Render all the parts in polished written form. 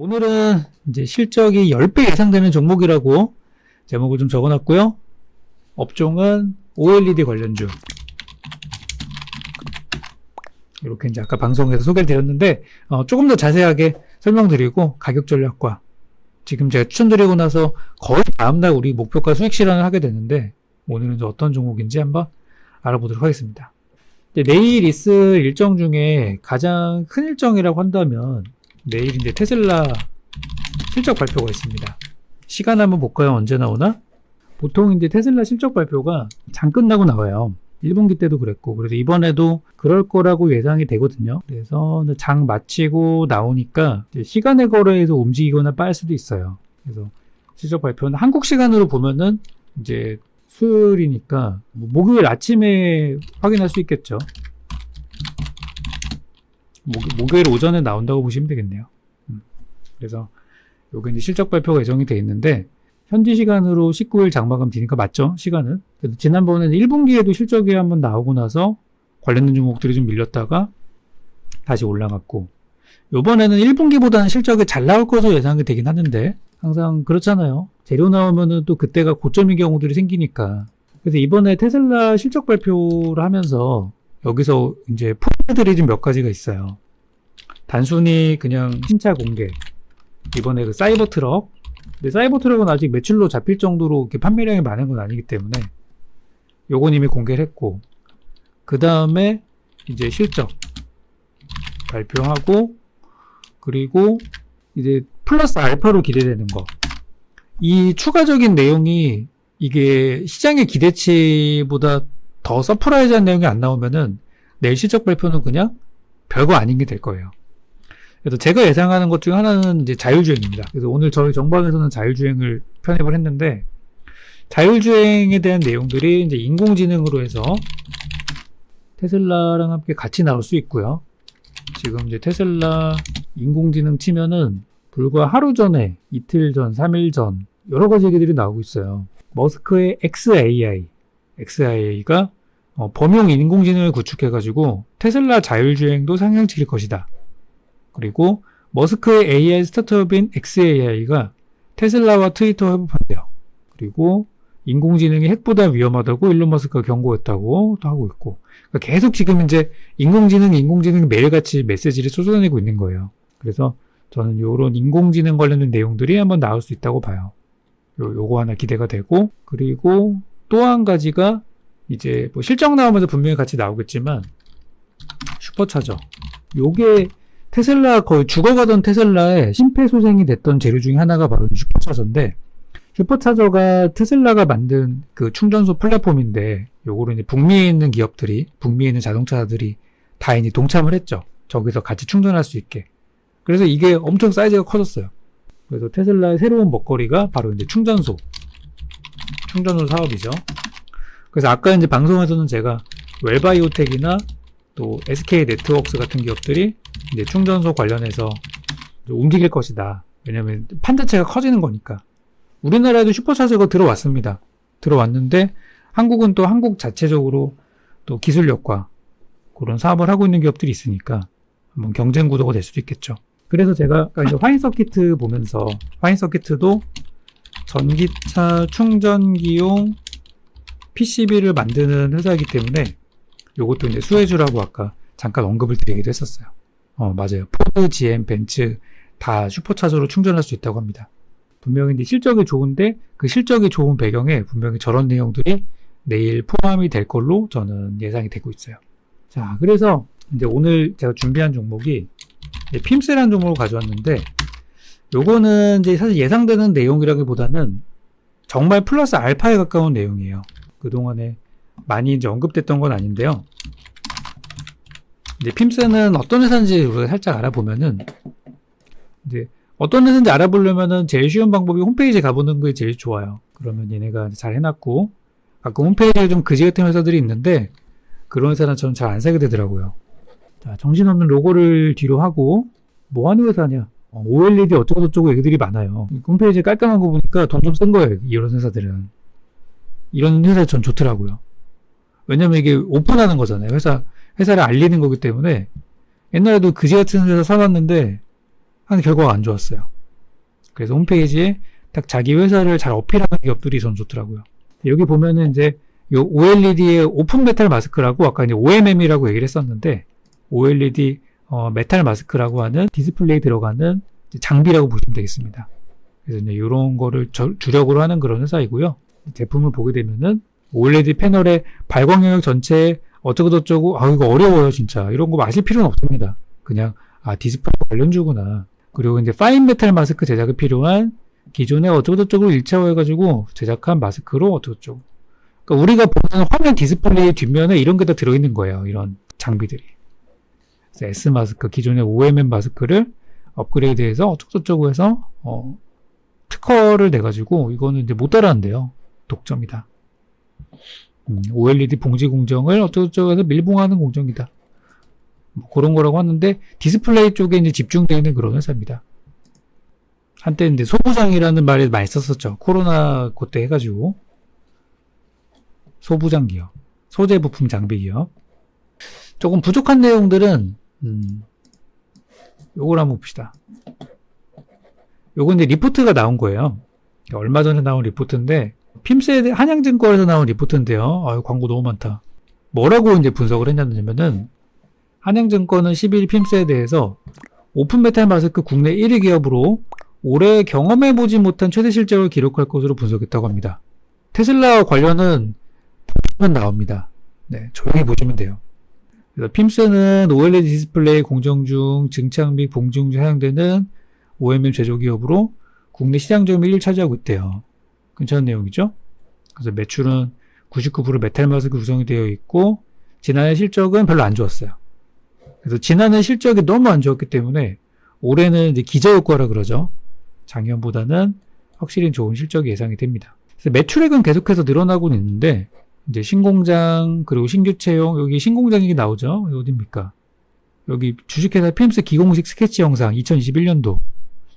오늘은 이제 실적이 10배 예상되는 종목이라고 제목을 좀 적어놨고요. 업종은 OLED 관련주. 이렇게 이제 아까 방송에서 소개를 드렸는데, 조금 더 자세하게 설명드리고 가격 전략과 지금 제가 추천드리고 나서 거의 다음날 우리 목표가 수익 실현을 하게 되는데, 오늘은 이제 어떤 종목인지 한번 알아보도록 하겠습니다. 내일 있을 일정 중에 가장 큰 일정이라고 한다면 내일 이제 테슬라 실적 발표가 있습니다. 시간 한번 볼까요? 언제 나오나? 보통 이제 테슬라 실적 발표가 장 끝나고 나와요. 1분기 때도 그랬고, 그래서 이번에도 그럴 거라고 예상이 되거든요. 그래서 장 마치고 나오니까 시간의 거래에서 움직이거나 빠질 수도 있어요. 그래서 실적 발표는 한국 시간으로 보면은 이제 수요일이니까 목요일 아침에 확인할 수 있겠죠. 목요일 오전에 나온다고 보시면 되겠네요. 그래서 요게 이제 실적 발표가 예정이 돼 있는데, 현지 시간으로 19일 장마감 뒤니까 맞죠? 시간은. 지난번에는 1분기에도 실적이 한번 나오고 나서 관련된 종목들이 좀 밀렸다가 다시 올라갔고, 요번에는 1분기보다는 실적이 잘 나올 것으로 예상이 되긴 하는데, 항상 그렇잖아요. 재료 나오면은 또 그때가 고점인 경우들이 생기니까. 그래서 이번에 테슬라 실적 발표를 하면서 여기서 이제 포인트들이 좀 몇 가지가 있어요. 단순히 그냥 신차 공개. 이번에 그 사이버 트럭. 근데 사이버 트럭은 아직 매출로 잡힐 정도로 이렇게 판매량이 많은 건 아니기 때문에 요건 이미 공개를 했고, 그 다음에 이제 실적 발표하고, 그리고 이제 플러스 알파로 기대되는 거. 이 추가적인 내용이 이게 시장의 기대치보다 더 서프라이즈한 내용이 안 나오면은 내일 실적 발표는 그냥 별거 아닌 게 될 거예요. 그래서 제가 예상하는 것 중에 하나는 이제 자율주행입니다. 그래서 오늘 저희 정방에서는 자율주행을 편입을 했는데, 자율주행에 대한 내용들이 이제 인공지능으로 해서 테슬라랑 함께 같이 나올 수 있고요. 지금 이제 테슬라 인공지능 치면은 불과 하루 전에, 이틀 전, 3일 전 여러 가지 얘기들이 나오고 있어요. 머스크의 XAI가 범용 인공지능을 구축해가지고 테슬라 자율주행도 상향시킬 것이다. 그리고 머스크의 AI 스타트업인 XAI가 테슬라와 트위터 협업한대요. 그리고 인공지능이 핵보다 위험하다고 일론 머스크가 경고했다고 또 하고 있고, 그러니까 계속 지금 이제 인공지능 매일같이 메시지를 쏟아내고 있는 거예요. 그래서 저는 요런 인공지능 관련된 내용들이 한번 나올 수 있다고 봐요. 요거 하나 기대가 되고, 그리고 또 한 가지가 이제 뭐 실적 나오면서 분명히 같이 나오겠지만, 슈퍼차저. 요게 테슬라 거의 죽어가던 테슬라의 심폐소생이 됐던 재료 중에 하나가 바로 슈퍼차저인데, 슈퍼차저가 테슬라가 만든 그 충전소 플랫폼인데, 요거를 이제 북미에 있는 기업들이, 북미에 있는 자동차들이 다 이제 동참을 했죠. 저기서 같이 충전할 수 있게. 그래서 이게 엄청 사이즈가 커졌어요. 그래서 테슬라의 새로운 먹거리가 바로 이제 충전소 사업이죠. 그래서 아까 이제 방송에서는 제가 웰바이오텍이나 또 SK 네트워크스 같은 기업들이 이제 충전소 관련해서 움직일 것이다. 왜냐면 판 자체가 커지는 거니까. 우리나라에도 슈퍼차저가 들어왔습니다. 들어왔는데 한국은 또 한국 자체적으로 또 기술력과 그런 사업을 하고 있는 기업들이 있으니까 한번 경쟁 구도가 될 수도 있겠죠. 그래서 제가 이제 화인 서키트 보면서, 화인 서키트도 전기차 충전기용 PCB를 만드는 회사이기 때문에 요것도 이제 수혜주라고 아까 잠깐 언급을 드리기도 했었어요. 맞아요. 포드, GM, 벤츠 다 슈퍼차저로 충전할 수 있다고 합니다. 분명히 이제 실적이 좋은데 그 실적이 좋은 배경에 분명히 저런 내용들이 내일 포함이 될 걸로 저는 예상이 되고 있어요. 자, 그래서 이제 오늘 제가 준비한 종목이 핌스라는 종목을 가져왔는데, 요거는 이제 사실 예상되는 내용이라기보다는 정말 플러스 알파에 가까운 내용이에요. 그동안에 많이 이제 언급됐던 건 아닌데요. 이제 핌스는 어떤 회사인지 우리가 살짝 알아보면은, 이제 어떤 회사인지 알아보려면은 제일 쉬운 방법이 홈페이지에 가보는 게 제일 좋아요. 그러면 얘네가 잘 해놨고, 가끔 홈페이지에 좀 그지 같은 회사들이 있는데, 그런 회사는 저는 잘 안 사게 되더라고요. 자, 정신없는 로고를 뒤로 하고, 뭐 하는 회사냐? OLED 어쩌고저쩌고 얘기들이 많아요. 홈페이지 깔끔한 거 보니까 돈 좀 쓴 거예요, 이런 회사들은. 이런 회사 전 좋더라고요. 왜냐면 이게 오픈하는 거잖아요. 회사를 알리는 거기 때문에. 옛날에도 그지 같은 회사 사봤는데, 하는 결과가 안 좋았어요. 그래서 홈페이지에 딱 자기 회사를 잘 어필하는 기업들이 전 좋더라고요. 여기 보면은 이제 요 OLED의 오픈 메탈 마스크라고 아까 이제 OMM이라고 얘기를 했었는데 OLED 메탈 마스크라고 하는 디스플레이 들어가는 장비라고 보시면 되겠습니다. 그래서 이제 이런 거를 주력으로 하는 그런 회사이고요. 제품을 보게 되면은 OLED 패널의 발광 영역 전체에 어쩌고저쩌고 이거 어려워요 진짜. 이런 거 아실 필요는 없습니다. 그냥 디스플레이 관련주구나. 그리고 이제 파인 메탈 마스크 제작에 필요한 기존에 어쩌고저쩌고 일체화해가지고 제작한 마스크로 어쩌고저쩌고. 그러니까 우리가 보는 화면 디스플레이 뒷면에 이런 게 다 들어있는 거예요. 이런 장비들이. 그래서 S 마스크, 기존의 OMM 마스크를 업그레이드해서 어쩌고저쩌고 해서 특허를 내가지고 이거는 이제 못 따라한대요. 독점이다. OLED 봉지 공정을 어쩌고저쩌고 해서 밀봉하는 공정이다. 뭐 그런 거라고 하는데 디스플레이 쪽에 이제 집중되어 있는 그런 회사입니다. 한때 이제 소부장이라는 말을 많이 썼었죠. 코로나 그때 해가지고 소부장 기업, 소재 부품 장비 기업. 조금 부족한 내용들은 요걸 한번 봅시다. 요건 이제 리포트가 나온 거예요. 얼마 전에 나온 리포트인데 핌스에 한양증권에서 나온 리포트인데요. 광고 너무 많다. 뭐라고 이제 분석을 했냐면은 한양증권은 12일 핌스에 대해서 오픈메탈 마스크 국내 1위 기업으로 올해 경험해보지 못한 최대 실적을 기록할 것으로 분석했다고 합니다. 테슬라 관련은 나옵니다. 네, 조용히 보시면 돼요. 그래서 핌스는 OLED 디스플레이 공정 중 증창 및 봉중 중 사용되는 OMM 제조 기업으로 국내 시장 점유율 1위를 차지하고 있대요. 괜찮은 내용이죠? 그래서 매출은 99% 메탈 마스크 구성이 되어 있고 지난해 실적은 별로 안 좋았어요. 그래서 지난해 실적이 너무 안 좋았기 때문에 올해는 이제 기저효과라 그러죠. 작년보다는 확실히 좋은 실적이 예상이 됩니다. 그래서 매출액은 계속해서 늘어나고는 있는데 이제 신공장 그리고 신규 채용 여기 신공장이 나오죠. 여기 어딥니까? 여기 주식회사 핌스 기공식 스케치 영상 2021년도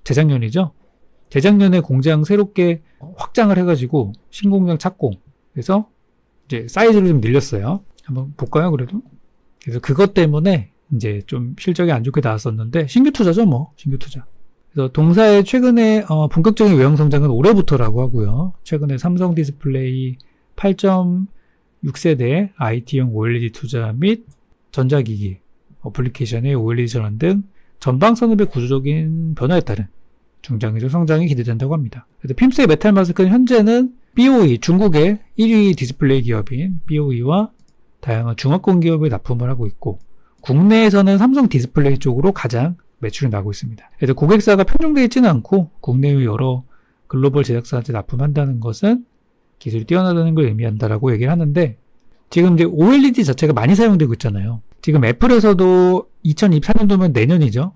재작년이죠. 재작년에 공장 새롭게 확장을 해가지고 신공장 착공. 그래서 이제 사이즈를 좀 늘렸어요. 한번 볼까요? 그래도 그래서 그것 때문에 이제 좀 실적이 안 좋게 나왔었는데 신규 투자죠, 뭐 신규 투자. 그래서 동사의 최근에 본격적인 외형 성장은 올해부터라고 하고요. 최근에 삼성 디스플레이 8.6세대 IT용 OLED 투자 및 전자기기, 어플리케이션의 OLED 전환 등 전방 산업의 구조적인 변화에 따른 중장기적 성장이 기대된다고 합니다. 그래서 핌스의 메탈 마스크는 현재는 BOE, 중국의 1위 디스플레이 기업인 BOE와 다양한 중화권 기업에 납품을 하고 있고 국내에서는 삼성 디스플레이 쪽으로 가장 매출이 나고 있습니다. 그래서 고객사가 편중되어 있지는 않고 국내의 여러 글로벌 제작사한테 납품한다는 것은 기술이 뛰어나다는 걸 의미한다라고 얘기를 하는데 지금 이제 OLED 자체가 많이 사용되고 있잖아요. 지금 애플에서도 2024년도면 내년이죠.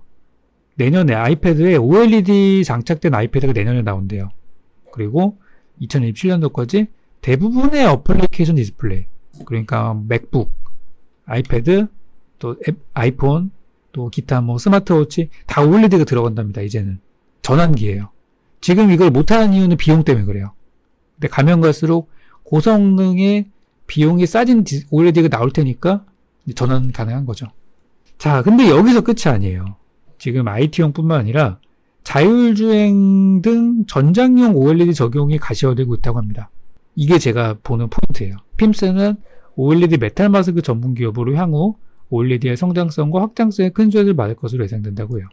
내년에 아이패드에 OLED 장착된 아이패드가 내년에 나온대요. 그리고 2027년도까지 대부분의 어플리케이션 디스플레이, 그러니까 맥북, 아이패드, 또 아이폰, 또 기타 뭐 스마트워치 다 OLED가 들어간답니다. 이제는 전환기예요. 지금 이걸 못하는 이유는 비용 때문에 그래요. 근데 가면 갈수록 고성능의 비용이 싸진 OLED가 나올 테니까 전환 가능한 거죠. 자, 근데 여기서 끝이 아니에요. 지금 IT용 뿐만 아니라 자율주행 등 전장용 OLED 적용이 가시화되고 있다고 합니다. 이게 제가 보는 포인트예요. 핌스는 OLED 메탈 마스크 전문 기업으로 향후 OLED의 성장성과 확장성에 큰 수혜를 받을 것으로 예상된다고 해요.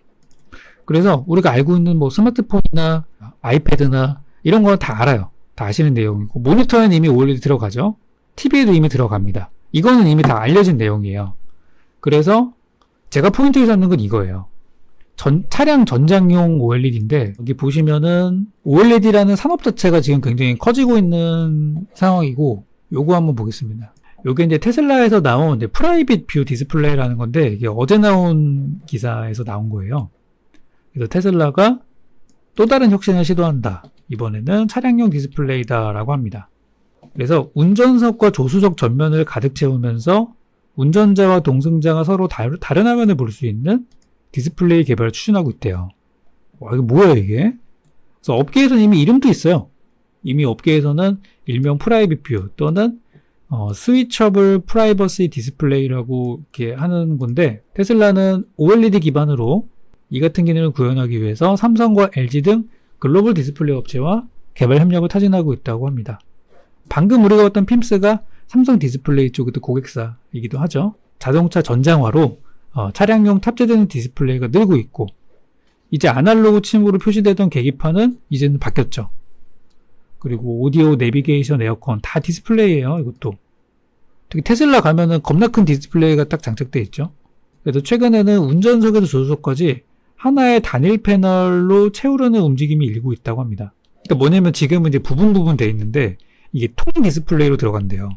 그래서 우리가 알고 있는 뭐 스마트폰이나 아이패드나 이런 거 다 알아요. 다 아시는 내용이고 모니터에는 이미 OLED 들어가죠. TV에도 이미 들어갑니다. 이거는 이미 다 알려진 내용이에요. 그래서 제가 포인트를 잡는 건 이거예요. 차량 전장용 OLED인데 여기 보시면은 OLED라는 산업 자체가 지금 굉장히 커지고 있는 상황이고 요거 한번 보겠습니다. 요게 이제 테슬라에서 나온 이제 프라이빗 뷰 디스플레이라는 건데 이게 어제 나온 기사에서 나온 거예요. 그래서 테슬라가 또 다른 혁신을 시도한다. 이번에는 차량용 디스플레이다라고 합니다. 그래서 운전석과 조수석 전면을 가득 채우면서 운전자와 동승자가 서로 다른 화면을 볼 수 있는 디스플레이 개발을 추진하고 있대요. 와, 이게 뭐야 이게? 그래서 업계에서는 이미 이름도 있어요. 이미 업계에서는 일명 프라이빗 뷰 또는 스위처블 프라이버시 디스플레이라고 이렇게 하는 건데 테슬라는 OLED 기반으로 이 같은 기능을 구현하기 위해서 삼성과 LG 등 글로벌 디스플레이 업체와 개발 협력을 타진하고 있다고 합니다. 방금 우리가 봤던 핌스가 삼성 디스플레이 쪽의 고객사이기도 하죠. 자동차 전장화로 차량용 탑재되는 디스플레이가 늘고 있고, 이제 아날로그 침으로 표시되던 계기판은 이제는 바뀌었죠. 그리고 오디오, 내비게이션, 에어컨 다 디스플레이예요. 이것도. 특히 테슬라 가면은 겁나 큰 디스플레이가 딱 장착돼 있죠. 그래서 최근에는 운전석에서 조수석까지 하나의 단일 패널로 채우려는 움직임이 일고 있다고 합니다. 그러니까 뭐냐면 지금은 이제 부분 돼 있는데 이게 통 디스플레이로 들어간대요.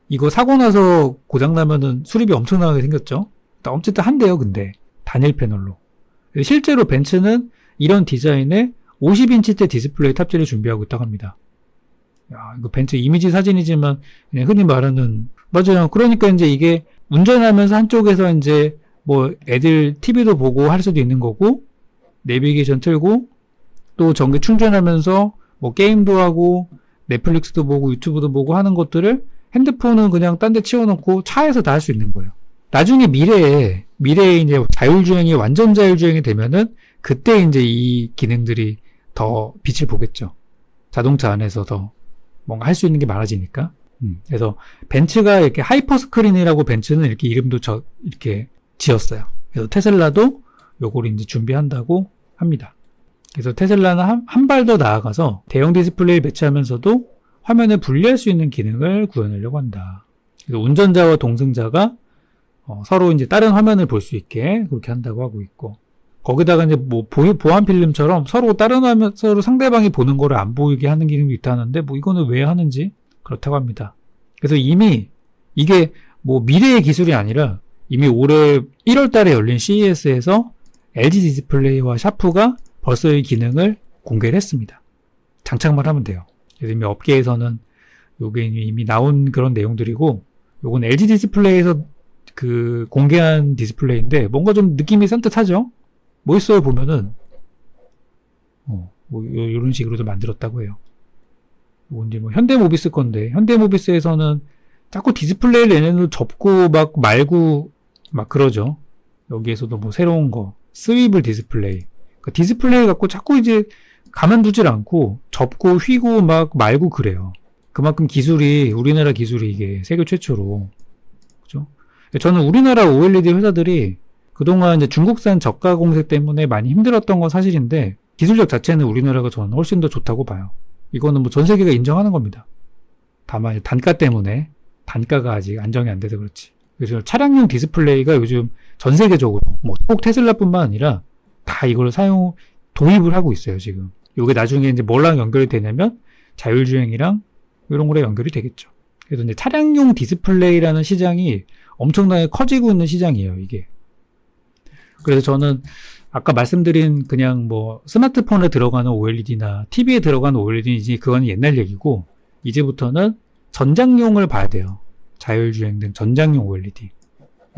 이거 사고 나서 고장나면은 수리비 엄청나게 생겼죠. 어쨌든 한대요, 근데. 단일 패널로. 실제로 벤츠는 이런 디자인에 50인치대 디스플레이 탑재를 준비하고 있다고 합니다. 야, 이거 벤츠 이미지 사진이지만 그냥 흔히 말하는, 맞아요. 그러니까 이제 이게 운전하면서 한쪽에서 이제 뭐 애들 TV도 보고 할 수도 있는 거고, 내비게이션 틀고, 또 전기 충전하면서 뭐 게임도 하고, 넷플릭스도 보고, 유튜브도 보고 하는 것들을 핸드폰은 그냥 딴 데 치워놓고 차에서 다 할 수 있는 거예요. 나중에 미래에 이제 자율주행이 완전 자율주행이 되면은 그때 이제 이 기능들이 더 빛을 보겠죠. 자동차 안에서 더 뭔가 할 수 있는 게 많아지니까. 그래서 벤츠가 이렇게 하이퍼 스크린이라고 벤츠는 이렇게 이름도 이렇게 지었어요. 그래서 테슬라도 요거를 이제 준비한다고 합니다. 그래서 테슬라는 한 발 더 나아가서 대형 디스플레이를 배치하면서도 화면을 분리할 수 있는 기능을 구현하려고 한다. 그래서 운전자와 동승자가 서로 이제 다른 화면을 볼 수 있게 그렇게 한다고 하고 있고, 거기다가 이제 뭐 보안 필름처럼 서로 다른 화면, 서로 상대방이 보는 거를 안 보이게 하는 기능도 있다는데 뭐 이거는 왜 하는지 그렇다고 합니다. 그래서 이미 이게 뭐 미래의 기술이 아니라 이미 올해 1월 달에 열린 CES에서 LG 디스플레이와 샤프가 벌써 이 기능을 공개를 했습니다. 장착만 하면 돼요. 그래서 이미 업계에서는 요게 이미 나온 그런 내용들이고, 요건 LG 디스플레이에서 그 공개한 디스플레이인데 뭔가 좀 느낌이 산뜻하죠? 뭐 있어요 보면은 뭐 이런 식으로도 만들었다고 해요. 이건 이제 뭐 현대모비스 건데, 현대모비스에서는 자꾸 디스플레이를 얘네들 접고 막 말고 막 그러죠. 여기에서도 뭐 새로운 거 스위블 디스플레이, 그러니까 디스플레이 갖고 자꾸 이제 가만두질 않고 접고 휘고 막 말고 그래요. 그만큼 기술이, 우리나라 기술이 이게 세계 최초로, 그죠? 저는 우리나라 OLED 회사들이 그동안 이제 중국산 저가 공세 때문에 많이 힘들었던 건 사실인데, 기술력 자체는 우리나라가 저는 훨씬 더 좋다고 봐요. 이거는 뭐 전 세계가 인정하는 겁니다. 다만 단가 때문에, 단가가 아직 안정이 안 돼서 그렇지. 그래서 차량용 디스플레이가 요즘 전 세계적으로 뭐 꼭 테슬라뿐만 아니라 다 이걸 도입을 하고 있어요, 지금. 이게 나중에 이제 뭐랑 연결이 되냐면 자율주행이랑 이런 거랑 연결이 되겠죠. 그래서 이제 차량용 디스플레이라는 시장이 엄청나게 커지고 있는 시장이에요, 이게. 그래서 저는 아까 말씀드린 그냥 뭐 스마트폰에 들어가는 OLED나 TV에 들어가는 OLED인지 그건 옛날 얘기고, 이제부터는 전장용을 봐야 돼요. 자율주행 등 전장용 OLED.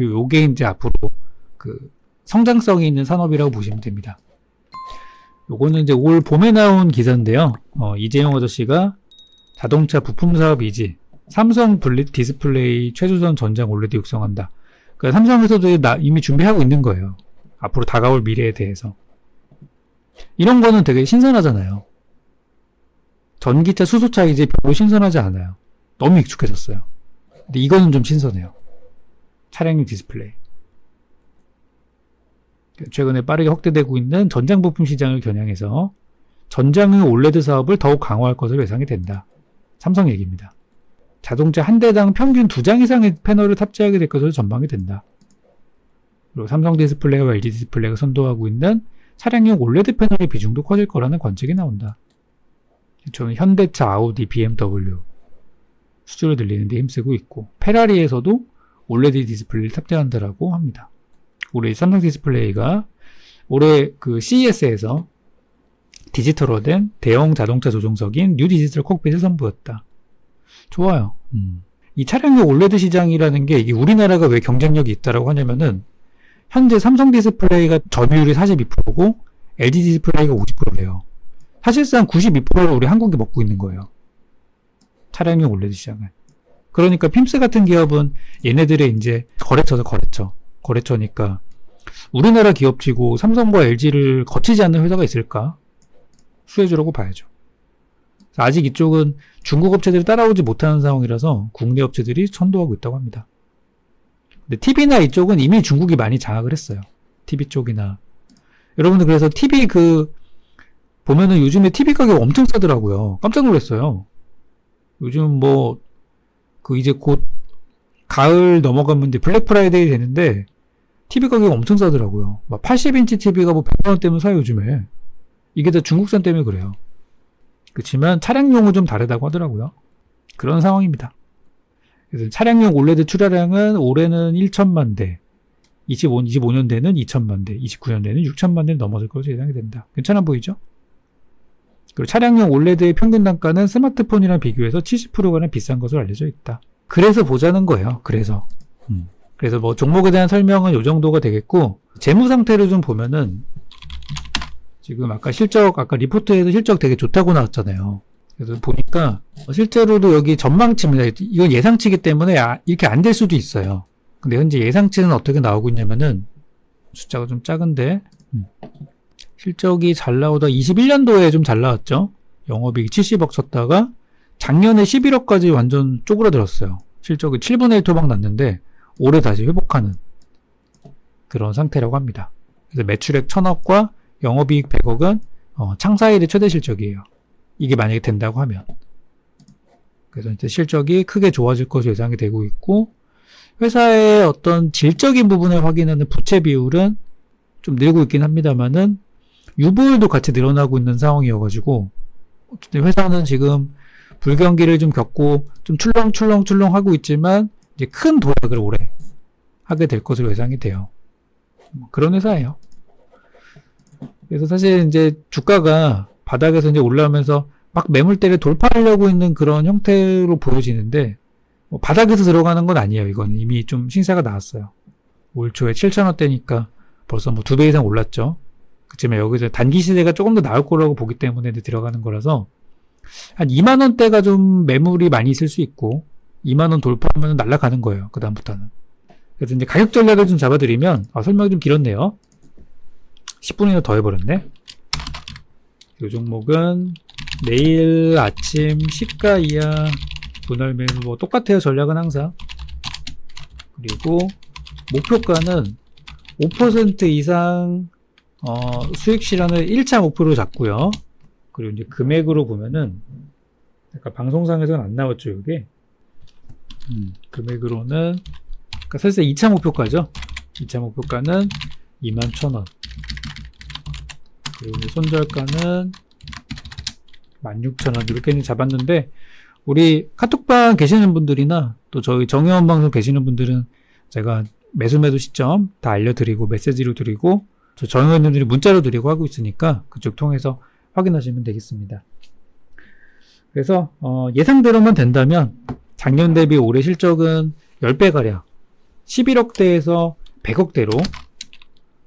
요게 이제 앞으로 그 성장성이 있는 산업이라고 보시면 됩니다. 요거는 이제 올 봄에 나온 기사인데요. 이재용 아저씨가 자동차 부품 사업 이지, 삼성 블릿 디스플레이 최주선 전장 OLED 육성한다. 그러니까 삼성에서도 이미 준비하고 있는 거예요. 앞으로 다가올 미래에 대해서. 이런 거는 되게 신선하잖아요. 전기차, 수소차 이제 별로 신선하지 않아요. 너무 익숙해졌어요. 근데 이거는 좀 신선해요. 차량용 디스플레이. 최근에 빠르게 확대되고 있는 전장 부품 시장을 겨냥해서 전장용 OLED 사업을 더욱 강화할 것으로 예상이 된다. 삼성 얘기입니다. 자동차 한 대당 평균 2장 이상의 패널을 탑재하게 될 것으로 전망이 된다. 그리고 삼성 디스플레이와 LG 디스플레이가 선도하고 있는 차량용 OLED 패널의 비중도 커질 거라는 관측이 나온다. 저는 현대차, 아우디, BMW 수주를 늘리는 데 힘쓰고 있고, 페라리에서도 OLED 디스플레이를 탑재한다라고 합니다. 올해 삼성 디스플레이가 올해 그 CES에서 디지털화된 대형 자동차 조종석인 뉴 디지털 콕핏을 선보였다. 좋아요. 이 차량용 OLED 시장이라는 게 이게 우리나라가 왜 경쟁력이 있다라고 하냐면은, 현재 삼성 디스플레이가 점유율이 42%고 LG 디스플레이가 50%래요. 사실상 92%를 우리 한국이 먹고 있는 거예요. 차량용 OLED 시장은. 그러니까 핌스 같은 기업은 얘네들의 이제 거래처니까 우리나라 기업치고 삼성과 LG를 거치지 않는 회사가 있을까? 수혜주라고 봐야죠. 아직 이쪽은 중국 업체들이 따라오지 못하는 상황이라서 국내 업체들이 선도하고 있다고 합니다. 근데 TV나 이쪽은 이미 중국이 많이 장악을 했어요. TV 쪽이나. 여러분들 그래서 TV 보면은 요즘에 TV 가격 엄청 싸더라고요. 깜짝 놀랐어요. 요즘 이제 곧 가을 넘어가면 이제 블랙 프라이데이 되는데 TV 가격 엄청 싸더라고요. 막 80인치 TV가 100만원대면 사요, 요즘에. 이게 다 중국산 때문에 그래요. 그렇지만 차량용은 좀 다르다고 하더라고요. 그런 상황입니다. 그래서 차량용 올레드 출하량은 올해는 1천만 대, 25년대는 2천만 대, 29년대는 6천만 대를 넘어설 것으로 예상이 된다. 괜찮아 보이죠? 그리고 차량용 올레드의 평균 단가는 스마트폰이랑 비교해서 70%가량 비싼 것으로 알려져 있다. 그래서 보자는 거예요. 그래서 종목에 대한 설명은 이 정도가 되겠고, 재무 상태를 좀 보면은 지금 아까 리포트에서 실적 되게 좋다고 나왔잖아요. 그래서 보니까 실제로도 여기 전망치입니다. 이건 예상치이기 때문에 이렇게 안 될 수도 있어요. 근데 현재 예상치는 어떻게 나오고 있냐면은 숫자가 좀 작은데 실적이 잘 나오다 21년도에 좀 잘 나왔죠. 영업이익 70억 쳤다가 작년에 11억까지 완전 쪼그라들었어요. 실적이 7분의 1 토막 났는데 올해 다시 회복하는 그런 상태라고 합니다. 그래서 매출액 1000억과 영업이익 100억은 창사 이래 최대 실적이에요. 이게 만약에 된다고 하면. 그래서 이제 실적이 크게 좋아질 것으로 예상이 되고 있고, 회사의 어떤 질적인 부분을 확인하는 부채 비율은 좀 늘고 있긴 합니다만은 유보율도 같이 늘어나고 있는 상황이어가지고 어쨌든 회사는 지금 불경기를 좀 겪고 좀 출렁출렁 하고 있지만 이제 큰 도약을 올해 하게 될 것으로 예상이 돼요. 그런 회사예요. 그래서 사실 이제 주가가 바닥에서 이제 올라오면서 막 매물대를 돌파하려고 있는 그런 형태로 보여지는데 바닥에서 들어가는 건 아니에요. 이거는 이미 좀 신세가 나왔어요. 올 초에 7,000원대니까 벌써 2배 이상 올랐죠. 그치만 여기서 단기 시세가 조금 더 나을 거라고 보기 때문에 들어가는 거라서 한 2만원대가 좀 매물이 많이 있을 수 있고 2만원 돌파하면 날아가는 거예요. 그 다음부터는. 그래서 이제 가격 전략을 좀 잡아드리면 설명이 좀 길었네요. 10분이나 더 해버렸네. 이 종목은 내일 아침 시가 이하 분할 매수 똑같아요. 전략은 항상. 그리고 목표가는 5% 이상 수익 실현을 1차 목표로 잡고요. 그리고 이제 금액으로 보면은 약간 방송상에서는 안 나왔죠. 이게 금액으로는 그러니까 사실 2차 목표가죠. 2차 목표가는 21,000원. 그리고 손절가는 16,000원 이렇게 잡았는데 우리 카톡방 계시는 분들이나 또 저희 정의원 방송 계시는 분들은 제가 매수 시점 다 알려드리고 메시지로 드리고 저 정의원님들이 문자로 드리고 하고 있으니까 그쪽 통해서 확인하시면 되겠습니다. 그래서 예상대로만 된다면 작년 대비 올해 실적은 10배가량 11억대에서 100억대로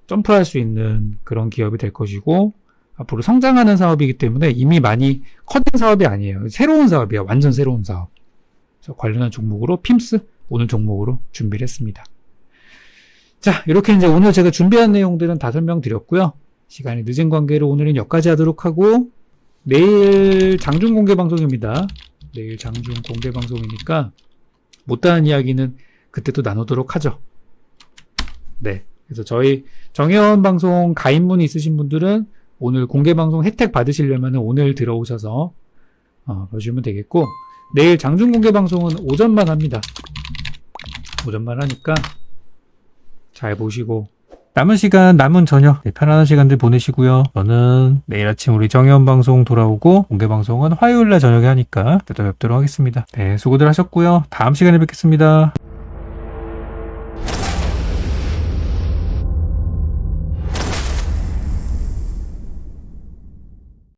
점프할 수 있는 그런 기업이 될 것이고 앞으로 성장하는 사업이기 때문에 이미 많이 커진 사업이 아니에요. 새로운 사업이에요. 완전 새로운 사업. 그래서 관련한 종목으로 핌스 오늘 종목으로 준비를 했습니다. 자, 이렇게 이제 오늘 제가 준비한 내용들은 다 설명드렸고요. 시간이 늦은 관계로 오늘은 여기까지 하도록 하고 내일 장중 공개 방송입니다. 내일 장중 공개 방송이니까 못다한 이야기는 그때 또 나누도록 하죠. 네. 그래서 저희 정혜원 방송 가입문이 있으신 분들은 오늘 공개 방송 혜택 받으시려면 오늘 들어오셔서 보시면 되겠고 내일 장중 공개 방송은 오전만 합니다. 오전만 하니까 잘 보시고 남은 시간, 남은 저녁 편안한 시간들 보내시고요. 저는 내일 아침 우리 정혜원 방송 돌아오고 공개 방송은 화요일날 저녁에 하니까 그때 또 뵙도록 하겠습니다. 네, 수고들 하셨고요. 다음 시간에 뵙겠습니다.